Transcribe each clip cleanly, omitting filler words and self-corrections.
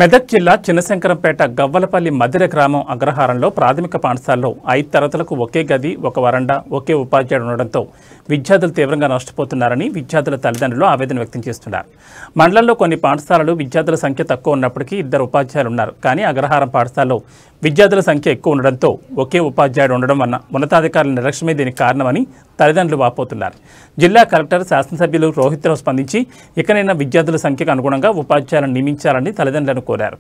మెదక్ జిల్లా చిన్నశంకరంపేట గవ్వలపల్లి మధిర గ్రామం అగ్రహారంలో ప్రాథమిక పాఠశాలలో 5 తరగతులకు ఒకే గది, ఒక వరండా, ఒకే ఉపాధ్యాయుడు ఉండడంతో విద్యార్థులు తీవ్రంగా నష్టపోతున్నారని విద్యార్థుల తల్లిదండ్రులు ఆవేదన వ్యక్తం చేస్తున్నారు. మండలంలో కొన్ని పాఠశాలలు విద్యార్థుల సంఖ్య తక్కువ ఉన్నప్పటికీ 2 ఉపాధ్యాయులు ఉన్నారు. కానీ అగ్రహారం పాఠశాలలో విద్యార్థుల సంఖ్య ఎక్కువ ఉండడంతో ఒకే ఉపాధ్యాయుడు ఉండడం వల్ల ఉన్నతాధికారుల నిర్లక్ష్యమే దీనికి కారణమని తల్లిదండ్రులు వాపోతున్నారు. జిల్లా కలెక్టర్, శాసనసభ్యులు రోహిత్రావు స్పందించి ఇకనైనా విద్యార్థుల సంఖ్యకు అనుగుణంగా ఉపాధ్యాయులను నియమించాలని తల్లిదండ్రులను కోరారు.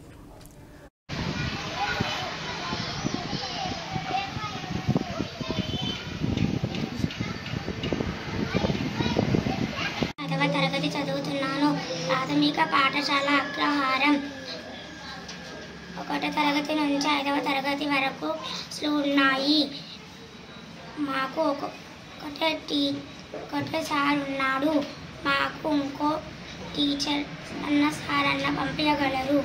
తరగతి చదువుతున్నాను. ప్రాథమిక పాఠశాల అగ్రహారం. 1వ తరగతి నుంచి 5వ తరగతి వరకు ఉన్నాయి. మాకు ఒకటే సార్ ఉన్నాడు. మాకు ఇంకో టీచర్ సార్ పంపించగలరు.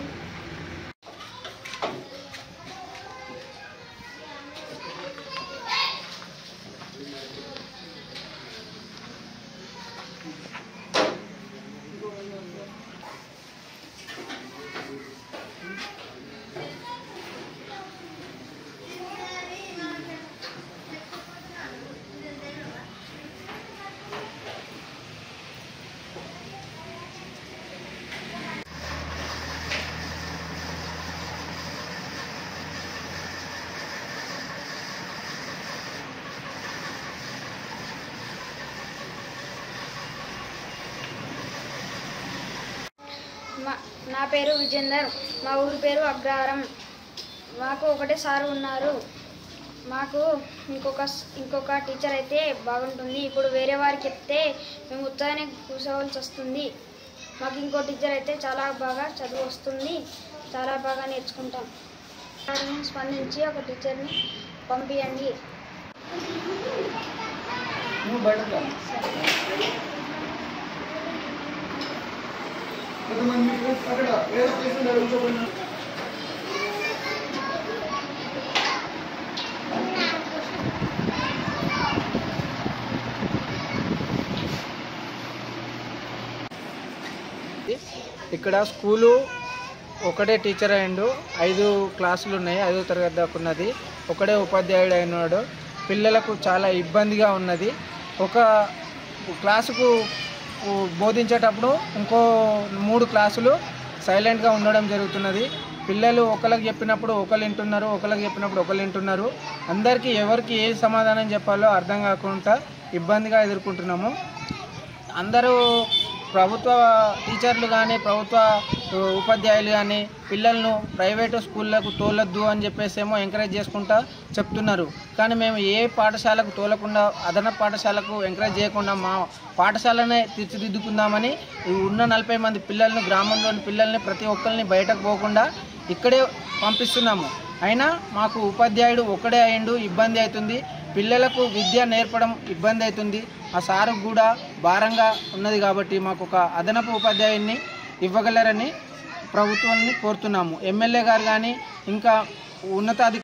నా పేరు విజేందర్. మా ఊరి పేరు అగ్రహారం. మాకు ఒకటే సారు ఉన్నారు. మాకు ఇంకొక టీచర్ అయితే బాగుంటుంది. ఇప్పుడు వేరే వారికి చెప్తే మేము ఉత్సాహాన్ని కూర్చోవలసి వస్తుంది. మాకు ఇంకో టీచర్ అయితే చాలా బాగా చదువు వస్తుంది, చాలా బాగా నేర్చుకుంటాం. స్పందించి ఒక టీచర్ని పంపించండి. ఇక్కడ స్కూలు ఒకటే టీచర్ అయ్యిండు. 5 క్లాసులు ఉన్నాయి. 5వ తరగతి దాకా ఉన్నది. ఒకడే ఉపాధ్యాయుడు అయినాడు. పిల్లలకు చాలా ఇబ్బందిగా ఉన్నది. ఒక క్లాసుకు బోధించేటప్పుడు ఇంకో 3 క్లాసులు సైలెంట్గా ఉండడం జరుగుతున్నది. పిల్లలు ఒకరికి చెప్పినప్పుడు ఒకరు వింటున్నారు, ఒకరికి చెప్పినప్పుడు ఒకరు వింటున్నారు. అందరికీ ఎవరికి ఏ సమాధానం చెప్పాలో అర్థం కాకుండా ఇబ్బందిగా ఎదుర్కొంటున్నాము. అందరూ ప్రభుత్వ టీచర్లు కానీ, ప్రభుత్వ ఉపాధ్యాయులు కానీ పిల్లలను ప్రైవేటు స్కూళ్ళకు తోలొద్దు అని చెప్పేసేమో ఎంకరేజ్ చేసుకుంటా చెప్తున్నారు. కానీ మేము ఏ పాఠశాలకు తోలకుండా, అదనపు పాఠశాలకు ఎంకరేజ్ చేయకుండా మా పాఠశాలనే తీర్చిదిద్దుకుందామని ఉన్న 40 మంది పిల్లలను, గ్రామంలోని పిల్లల్ని ప్రతి ఒక్కరిని బయటకు పోకుండా ఇక్కడే పంపిస్తున్నాము. అయినా మాకు ఉపాధ్యాయుడు ఒకడే అయ్యిండు. ఇబ్బంది అవుతుంది. పిల్లలకు విద్య నేర్పడం ఇబ్బంది అవుతుంది. ఆ సారు కూడా భారంగా ఉన్నది. కాబట్టి మాకు ఒక అదనపు ఉపాధ్యాయుడిని ఇవ్వగలరని ప్రభుత్వాన్ని కోరుతున్నాము. ఎమ్మెల్యే గారు కానీ ఇంకా ఉన్నతాధికారులు